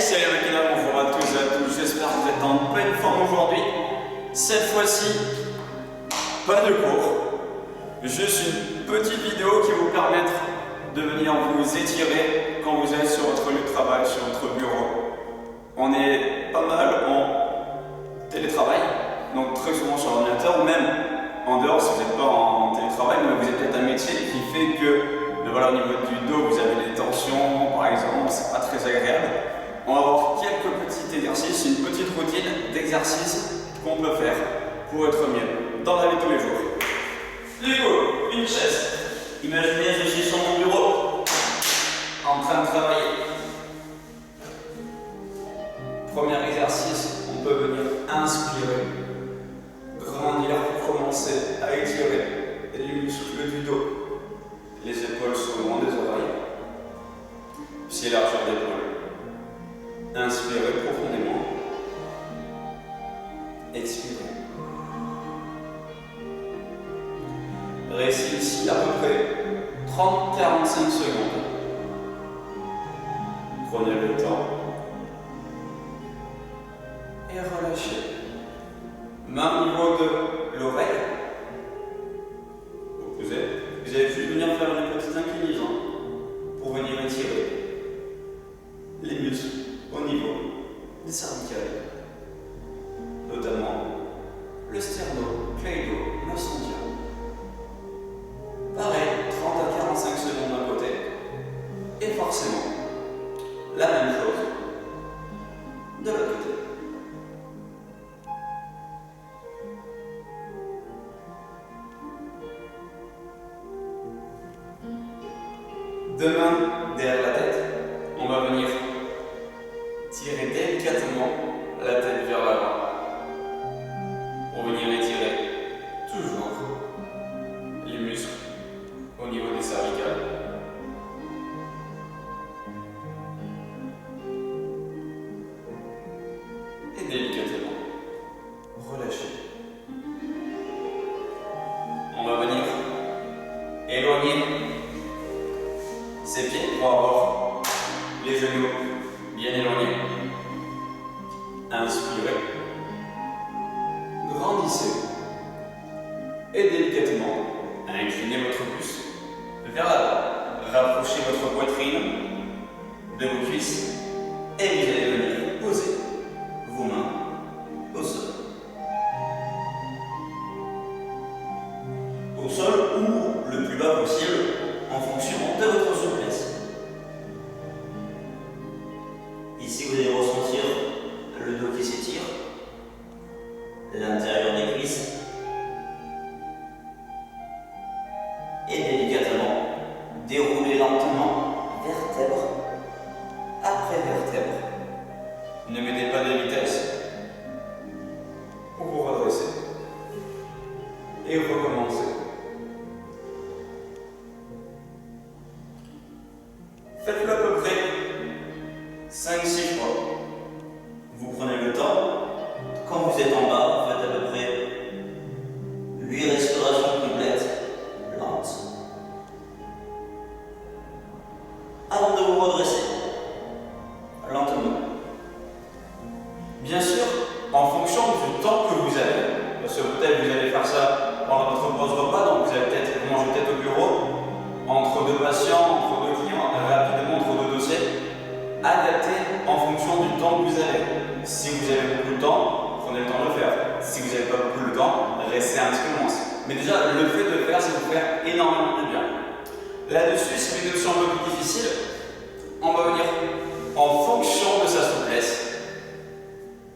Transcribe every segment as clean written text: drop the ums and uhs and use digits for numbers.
salut les mecs, bonjour à tous et à toutes, j'espère que vous êtes en pleine forme aujourd'hui. Cette fois-ci, pas de cours, juste une petite vidéo qui va vous permettre de venir vous étirer quand vous êtes sur votre lieu de travail, sur votre bureau. On est pas mal en télétravail, donc très souvent sur l'ordinateur ou même en dehors si vous n'êtes pas en télétravail, mais vous avez peut-être un métier qui fait que voilà, au niveau du dos, vous avez des tensions, par exemple, c'est pas très agréable. On va voir quelques petits exercices, une petite routine d'exercices qu'on peut faire pour être mieux dans la vie de tous les jours. Du coup, une chaise. Imaginez, je suis sur mon bureau, en train de travailler. Premier exercice, on peut venir inspirer, grandir pour commencer à étirer les muscles du dos. Les épaules sont loin des oreilles, puis largeur d'épaule. Inspirez profondément. Expirez. Restez ici à peu près 30-45 secondes. Prenez le temps. Et relâchez. Main au niveau de l'oreille. Vous allez juste venir faire une petite inclinaison pour venir étirer les muscles au niveau des cervicales, notamment le sternocleidomastoidien. Pareil, 30 à 45 secondes d'un côté, et forcément la même chose de l'autre côté. Deux mains derrière la tête, on va venir tirer délicatement la tête vers l'avant pour venir étirer toujours les muscles au niveau des cervicales. Et délicatement relâcher. On va venir éloigner ses pieds pour avoir les genoux bien éloignés. Inspirez. Grandissez. Et délicatement, inclinez votre buste vers l'avant. Rapprochez votre poitrine de vos cuisses et vous allez venir poser vos mains au sol. Au sol ou le plus bas possible en fonction de votre souplesse. Ici, vous allez ressentir le dos qui s'étire, l'intérieur des cuisses, et délicatement dérouler lentement vertèbre après vertèbre. Ne mettez pas de vitesse pour vous redresser et recommencer. Faites-le à peu près 5-6 fois. Vous prenez le temps. Quand vous êtes en bas, vous faites à peu près 8 respirations complètes, lentes. Avant de vous redresser, lentement. Bien sûr, en fonction du temps que vous avez, parce que peut-être vous allez faire ça pendant votre pause repas, donc vous allez peut-être manger peut-être au bureau, entre deux patients, entre deux clients, rapidement entre deux dossiers, adaptez en fonction du temps que vous avez. Si vous avez beaucoup de temps, prenez le temps de le faire. Si vous n'avez pas beaucoup de temps, restez un petit peu moins. Mais déjà, le fait de le faire, c'est vous faire énormément de bien. Là-dessus, c'est une notion un peu plus difficile. On va venir en fonction de sa souplesse,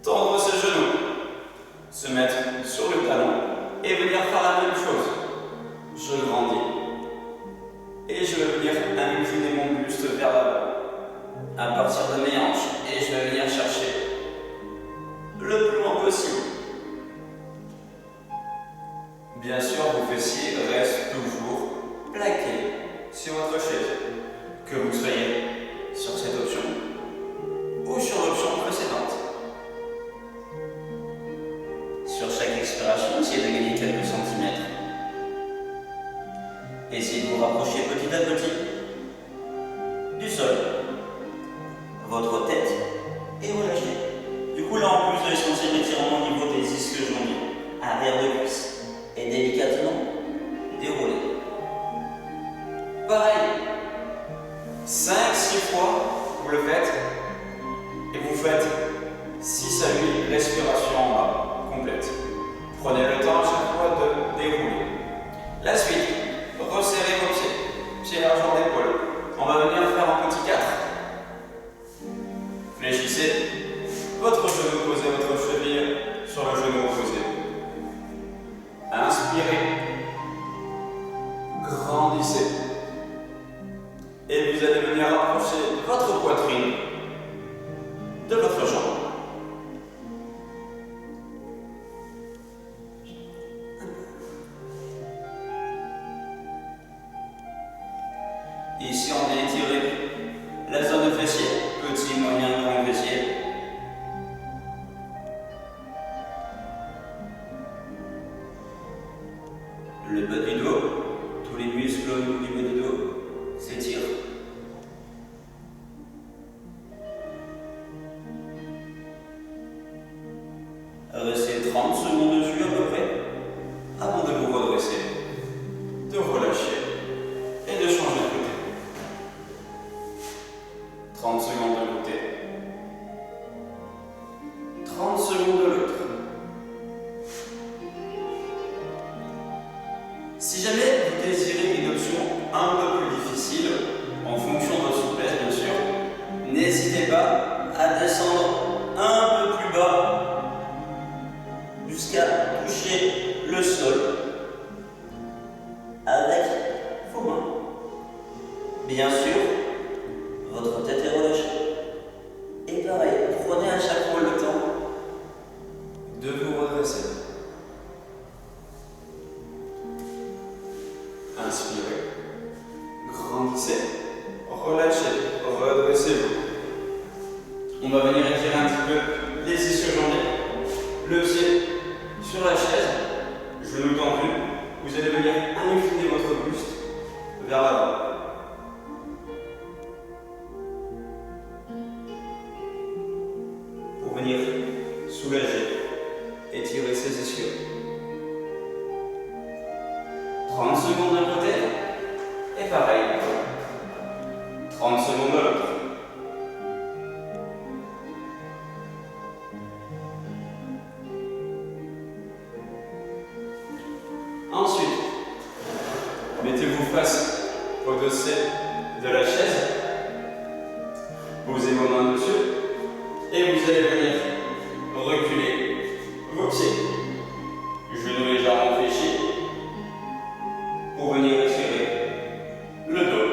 tendre ses genoux, se mettre sur le talon et venir faire la même chose. Je grandis. Et je vais venir incliner mon buste vers l'avant, à partir de mes hanches, et je vais venir chercher le plus loin possible. Bien sûr, vos fessiers restent toujours plaqués sur votre chaise, que vous soyez sur cette option ou sur l'option précédente. Sur chaque expiration, essayez de gagner quelques centimètres. Essayez de vous rapprocher petit à petit du sol. Votre tête et relâchez. Du coup, là, en plus de l'essentiel étirement au niveau des ischio-jambiers, arrière de cuisse, et délicatement déroulez. Pareil, 5-6 fois, vous le faites, et vous faites 6 à 8 respirations en bas, complètes. Prenez le temps à chaque fois de dérouler. La suite, resserrez vos pieds, pieds largeur d'épaule. On va venir faire un petit 4. Fléchissez votre genou, posez votre cheville sur le genou opposé. Inspirez, grandissez. Et vous allez venir rapprocher votre poitrine de votre jambe. Ici, on vient étirer la zone de fessier, petit, moyen, grand fessier. Le bas du dos, tous les muscles au niveau du bas du dos s'étirent. Restez 30 secondes dessus à peu près, avant de vous redresser, de relâcher et de changer de côté. 30 secondes d'un côté, 30 secondes de l'autre. Si jamais vous désirez une option un peu plus difficile, en fonction de votre souplesse bien sûr, n'hésitez pas à descendre un peu plus bas jusqu'à toucher le sol avec vos mains. Bien sûr, votre tête est relâchée. Et pareil, prenez à chaque fois le temps de vous redresser. Inspirez, grandissez, relâchez, redressez-vous. On va venir étirer un petit peu les ischio-jambiers. Le pied sur la chaise, genou tendu. Vous allez venir incliner votre buste vers l'avant. Pour venir soulager, étirer ses ischios. 30 secondes d'un côté, et pareil, 30 secondes de l'autre. Ensuite, mettez-vous face au dossier de la chaise, posez vos mains dessus, et vous allez venir reculer vos pieds, genoux légèrement fléchis, pour venir étirer le dos,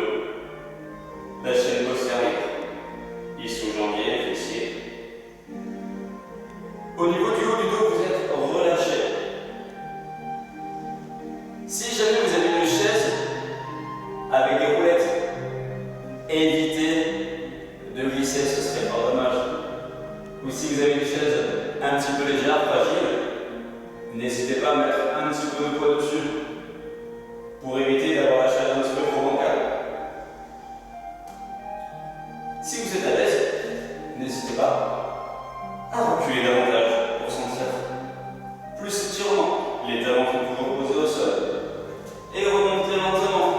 la chaîne postérieure, ischio-jambier, fessier. Au niveau du haut du dos, vous êtes relâché. Si jamais vous avez une chaise avec des roulettes, évitez de glisser, ce serait pas dommage. Ou si vous avez une chaise un petit peu légère, fragile, n'hésitez pas à mettre un petit peu de poids dessus pour éviter d'avoir la chaise un petit peu trop bancale. Si vous êtes à l'aise, n'hésitez pas à reculer davantage pour sentir plus étirement. Les talons sont toujours posés au sol. Et remontez lentement.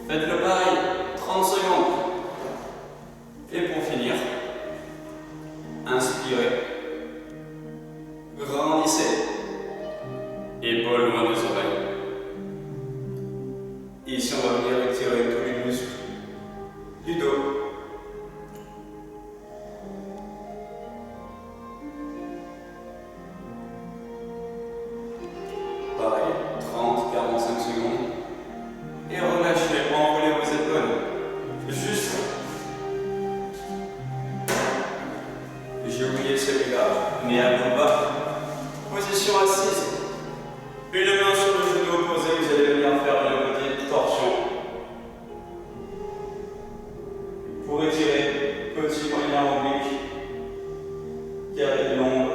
Faites-le pareil, 30 secondes. Et pour finir, inspirez. Grandissez. Épaules loin des oreilles. Ici, on va venir étirer tous les muscles du dos. Pareil, 30-45 secondes. Et relâchez, enroulez vos épaules. Juste. J'ai oublié celui-là, mais à vos bas. Position assise. Une main sur le genou opposé, vous allez venir faire une petite torsion. Pour étirer, petit moyen oblique, carré de l'ombre,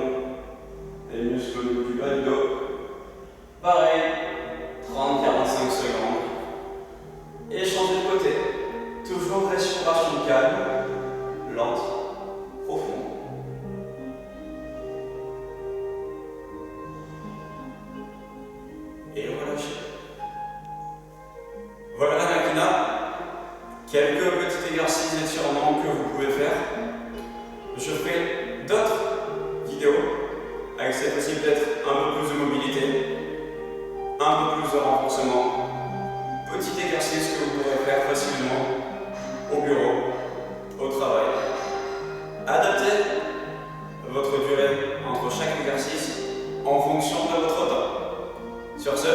les muscles du bas du dos. Pareil, 30-45 secondes. Et changez de côté. Toujours respiration calme, lente, profonde. Et relâchez. Voilà la machina. Quelques petits exercices d'étirement que vous pouvez faire. Je ferai d'autres vidéos avec cette fois-ci peut-être un peu plus de mobilité, un peu plus de renforcement. Petit exercice que vous pourrez faire facilement au bureau, au travail. Adaptez votre durée entre chaque exercice en fonction de votre temps. Sur ce,